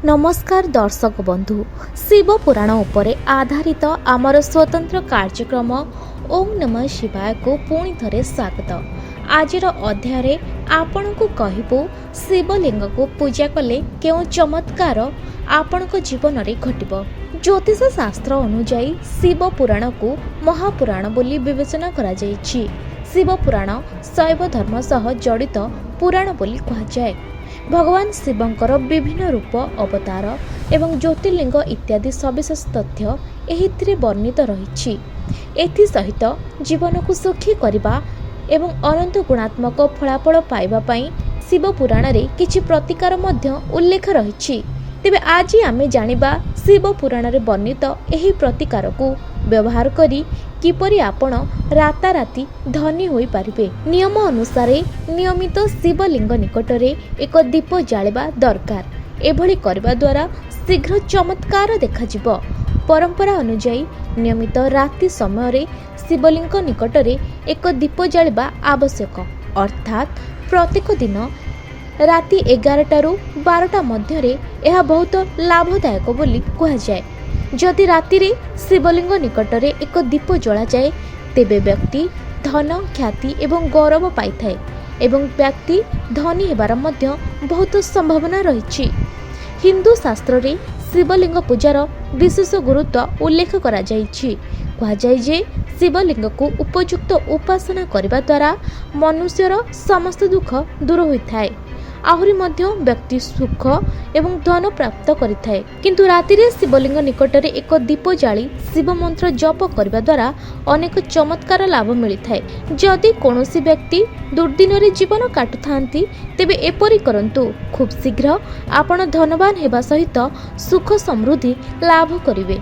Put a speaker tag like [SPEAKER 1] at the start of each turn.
[SPEAKER 1] नमस्कार दर्शक बंधु शिव पुराण उपरे आधारित आमर स्वतंत्र कार्यक्रम ओम नमः शिवाय को पुणी थरे स्वागत। आजिर अध्याय आपण को कहबू शिवलिंग को पूजा कले केउ चमत्कार आपण को जीवन रे घटिबो। ज्योतिष शास्त्र अनुसार शिव पुराण को महापुराण बोली विवेचना करा जायछि। शिव पुराण शैव धर्म सह जड़ित पुराण बोली कहा जाए। भगवान शिवंकर विभिन्न रूप अवतार एवं ज्योतिर्लिंग इत्यादि सविशेष तथ्य एहिथिरे वर्णित रहिछि। एथि सहित जीवन को सुखी करबा एवं अनंत गुणात्मक फलाफल पाइबा पई शिव पुराण रे किछि प्रतिकार मध्य उल्लेख रहिछि। तेबे आज आमे जानिबा शिव पुराण रे वर्णित एही प्रतिकार को व्यवहार करी किपरि आपण राताराति धनी होई पारिबे। नियम अनुसार नियमित शिवलिंग निकटरे एक दीप जाळिबा दरकार। एभली करबा द्वारा शीघ्र चमत्कार देखाजिब। परंपरा अनुसार नियमित राति समय रे शिवलिंग निकटरे एक दीप जाळिबा आवश्यक। अर्थात प्रत्येक दिन राति 11 रु 12 मध्य यह बहुत लाभदायक बोली कहा जाए। जदि राति रे शिवलिंग निकटरे एक दीप जला जाए तेबे व्यक्ति धन ख्याति एवं गौरव पाइथाए एवं व्यक्ति धनी हेबार मध्य बहुत संभावना रही। हिंदू शास्त्र रे शिवलिंग पूजार विशेष गुरुत्व उल्लेख करा जायछि। कहा जाय जे शिवलिंग को उपयुक्त उपासना करबा द्वारा मनुष्यर समस्त दुख दूर होइथाए। आहुरी मध्य व्यक्ति सुख एवं धन प्राप्त करिथाए। किंतु राति रे शिवलिंग निकटरे एक दीप जाली शिव मंत्र जप करबा द्वारा अनेक चमत्कार लाभ मिलिथाए। जदि कोनोसी व्यक्ति दुर्दिन रे जीवन काटुथांती तेबे एपरि करंतु। खूब शीघ्र आपण धनवान हेबा सहित सुख समृद्धि लाभ करिवे।